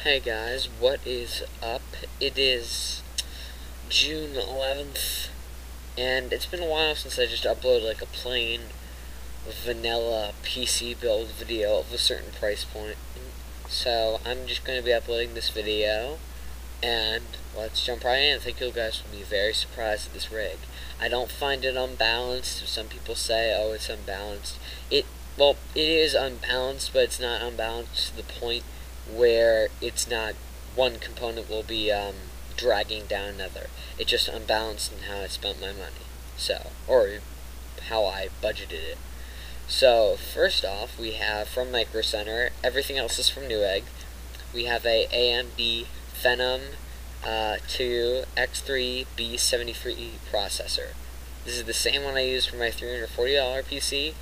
Hey guys, what is up? It is June 11th, and it's been a while since I just uploaded like a plain vanilla PC build video of a certain price point. So I'm just going to be uploading this video, and let's jump right in. I think you guys will be very surprised at this rig. I don't find it unbalanced. Some people say, oh, it's unbalanced. Well, it is unbalanced, but it's not unbalanced to the point where it's not one component will be dragging down another. It's just unbalanced in how I spent my money. So, or how I budgeted it. So, first off, we have from Micro Center. Everything else is from Newegg. We have a AMD Phenom 2 X3 B73 processor. This is the same one I used for my $340 PC.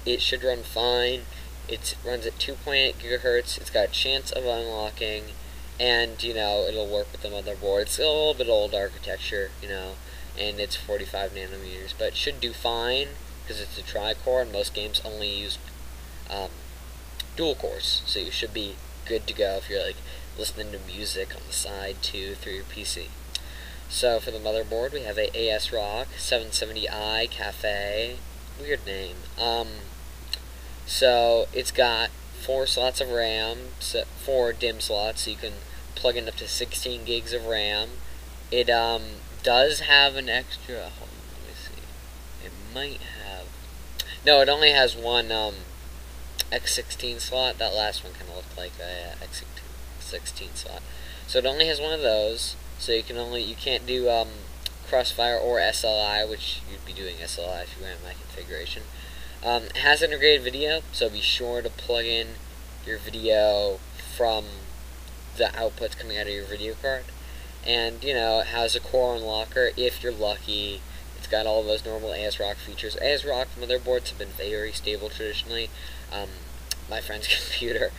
It should run fine. It runs at 2.8 gigahertz. It's got a chance of unlocking, and it'll work with the motherboard. It's a little bit old architecture, and it's 45 nanometers, but it should do fine because it's a tri-core, and most games only use dual cores, so you should be good to go if you're like listening to music on the side too through your PC. So for the motherboard, we have a ASRock 770i Cafe. Weird name. So it's got 4 slots of RAM, 4 DIMM slots, so you can plug in up to 16 gigs of RAM. It does have an extra. Hold on, let me see. It might have. No, it only has one X16 slot. That last one kind of looked like a X16 slot. So it only has one of those. So you can't do Crossfire or SLI, which you'd be doing SLI if you ran my configuration. It has integrated video, so be sure to plug in your video from the outputs coming out of your video card. And, it has a core unlocker if you're lucky. It's got all those normal ASRock features. ASRock motherboards have been very stable traditionally. My friend's computer,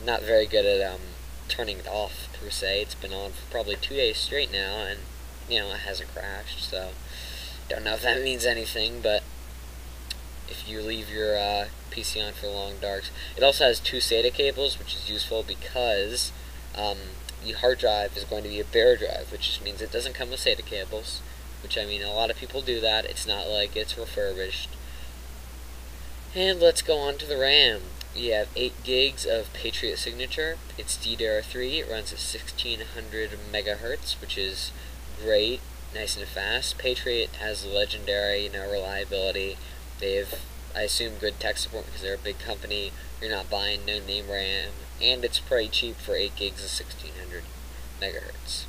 not very good at turning it off, per se. It's been on for probably 2 days straight now, and, it hasn't crashed, so don't know if that means anything, but if you leave your PC on for long darks. It also has 2 SATA cables, which is useful because the hard drive is going to be a bare drive, which just means it doesn't come with SATA cables, which, a lot of people do that. It's not like it's refurbished. And let's go on to the RAM. We have 8 gigs of Patriot Signature. It's DDR3. It runs at 1600 megahertz, which is great, nice and fast. Patriot has legendary, reliability. They have, I assume, good tech support because they're a big company. You're not buying no-name RAM, and it's pretty cheap for 8 gigs of 1600 megahertz.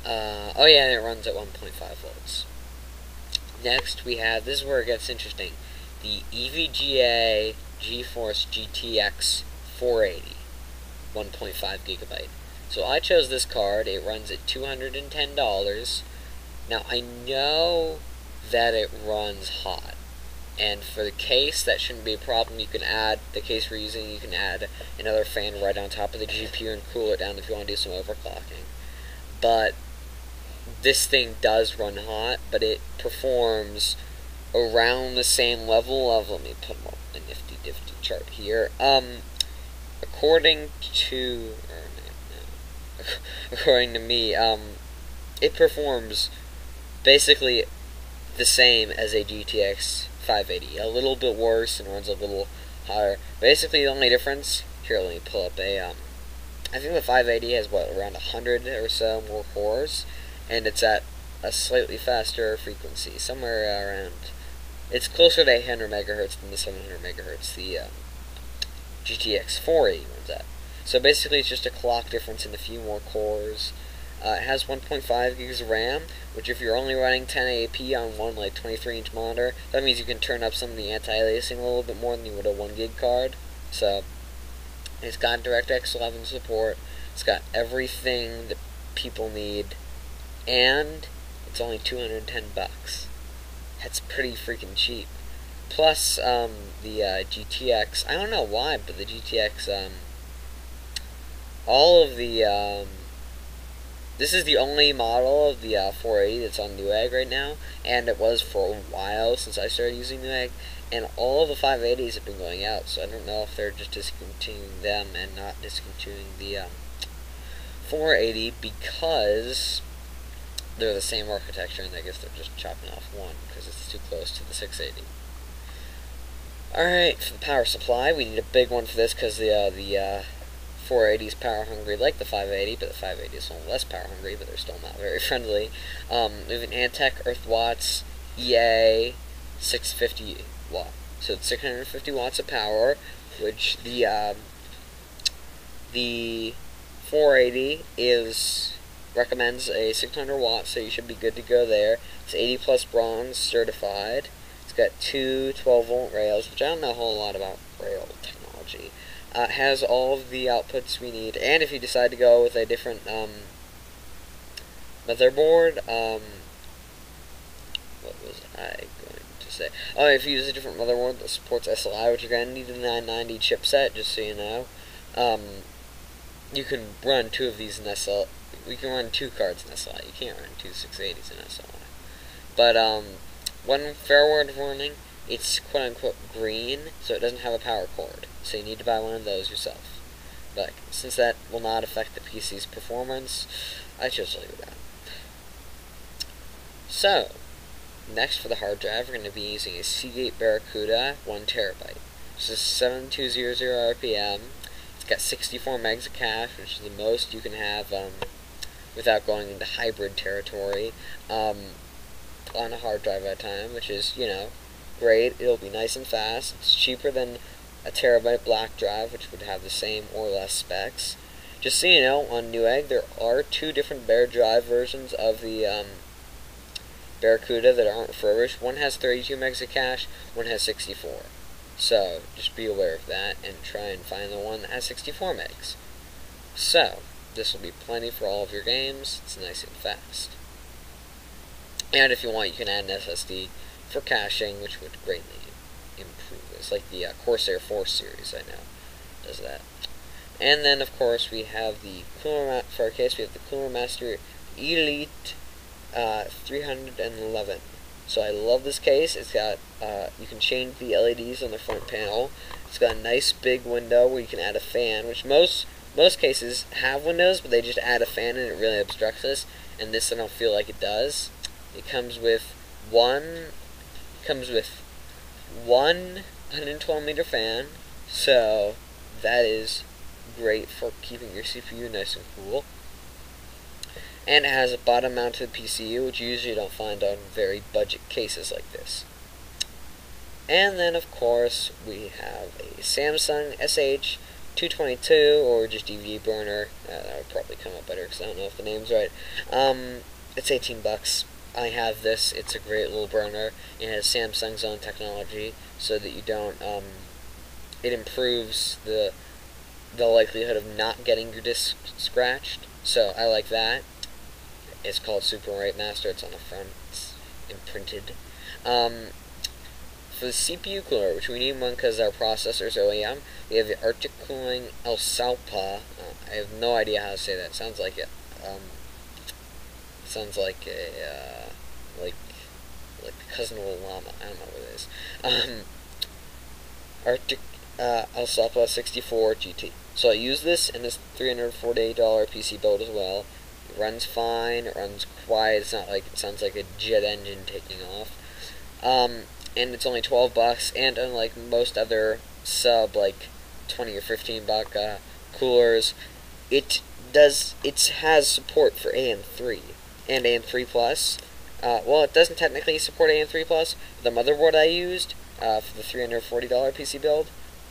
Oh yeah, and it runs at 1.5 volts. Next, we have, this is where it gets interesting, the EVGA GeForce GTX 480, 1.5 gigabyte. So I chose this card. It runs at $210. Now, I know that it runs hot, and for the case that shouldn't be a problem. You can add the case we're using, you can add another fan right on top of the GPU and cool it down if you want to do some overclocking. But this thing does run hot, but it performs around the same level of, let me put up a nifty chart here. According to me, it performs basically the same as a GTX 580, a little bit worse and runs a little hotter. Basically, the only difference, here, let me pull up a, I think the 580 has, around 100 or so more cores, and it's at a slightly faster frequency, somewhere around, it's closer to 800 megahertz than the 700 megahertz the GTX 480 runs at. So basically, it's just a clock difference in a few more cores. It has 1.5 gigs of RAM, which if you're only running 1080p on one 23-inch monitor, that means you can turn up some of the anti-aliasing a little bit more than you would a 1 gig card. So it's got DirectX 11 support. It's got everything that people need, and it's only $210. That's pretty freaking cheap. Plus the GTX. I don't know why, but the GTX. All of the this is the only model of the 480 that's on Newegg right now, and it was for a while since I started using Newegg, and all the 580s have been going out, so I don't know if they're just discontinuing them and not discontinuing the 480 because they're the same architecture, and I guess they're just chopping off one because it's too close to the 680. Alright, for the power supply, we need a big one for this because the 480 is power hungry like the 580, but the 580 is a little less power hungry, but they're still not very friendly. We have an Antec Earth Watts EA 650 watt. So it's 650 watts of power, which the 480 recommends a 600 watts, so you should be good to go there. It's 80 plus bronze certified. It's got two 12-volt rails, which I don't know a whole lot about rail technology. It has all of the outputs we need, and if you decide to go with a different motherboard, what was I going to say? Oh, if you use a different motherboard that supports SLI, which you're going to need a 990 chipset, just so you know, you can run two of these in SLI. We can run two cards in SLI. You can't run two 680s in SLI. But, one fair word of warning, it's quote-unquote green, so it doesn't have a power cord. So you need to buy one of those yourself. But since that will not affect the PC's performance, I chose to leave it out. So, next for the hard drive, we're going to be using a Seagate Barracuda 1TB. This is 7200 RPM. It's got 64 megs of cache, which is the most you can have without going into hybrid territory on a hard drive at a time, which is, you know, great. It'll be nice and fast. It's cheaper than a terabyte black drive, which would have the same or less specs. Just so you know, on Newegg, there are two different Bear drive versions of the Barracuda that aren't refurbished. One has 32 megs of cache, one has 64. So, just be aware of that, and try and find the one that has 64 megs. So, this will be plenty for all of your games. It's nice and fast. And if you want, you can add an SSD for caching, which would greatly improve. It's like the Corsair Force series, I know, does that. And then, of course, we have the Cooler for our case. We have the Cooler Master Elite 311. So I love this case. It's got you can change the LEDs on the front panel. It's got a nice big window where you can add a fan, which most cases have windows, but they just add a fan and it really obstructs us. And this I don't feel like it does. It comes with one 112-meter fan, so that is great for keeping your CPU nice and cool. And it has a bottom-mounted PCU, which you usually don't find on very budget cases like this. And then, of course, we have a Samsung SH222, or just DVD burner. That would probably come up better because I don't know if the name's right. It's $18. I have this. It's a great little burner. It has Samsung's own technology, so that you don't. It improves the likelihood of not getting your disc scratched. So I like that. It's called Super Write Master. It's on the front. It's imprinted. For the CPU cooler, which we need one because our processor's OEM, we have the Arctic Cooling Elsalpa. I have no idea how to say that. It sounds like it. Sounds like a like the cousin of a llama. I don't know what it is. Arctic Elsalpa 64 GT. So I use this in this $348 PC build as well. It runs fine. It runs quiet. It's not like it sounds like a jet engine taking off. And it's only $12. And unlike most other sub like $20 or $15 coolers, it has support for AM3 and AM3 Plus. Well, it doesn't technically support AM3 Plus. The motherboard I used for the $340 PC build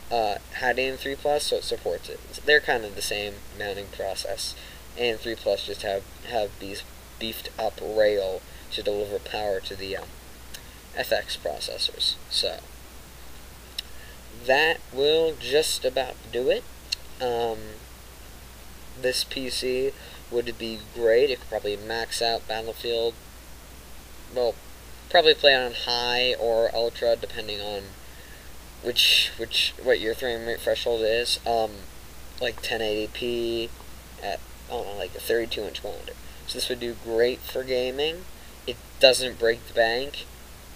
had AM3 Plus, so it supports it. They're kind of the same mounting process. AM3 Plus just have these beefed up rail to deliver power to the FX processors. So that will just about do it. This PC would be great. It could probably max out Battlefield. Well, probably play on high or ultra, depending on what your frame rate threshold is. Like 1080p at, I don't know, like a 32-inch monitor. So this would do great for gaming. It doesn't break the bank,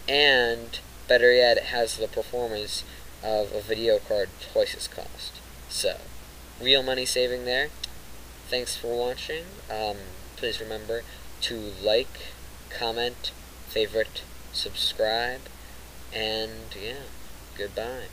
and better yet, it has the performance of a video card twice its cost. So, real money saving there. Thanks for watching. Please remember to like, comment, favorite, subscribe, and yeah, goodbye.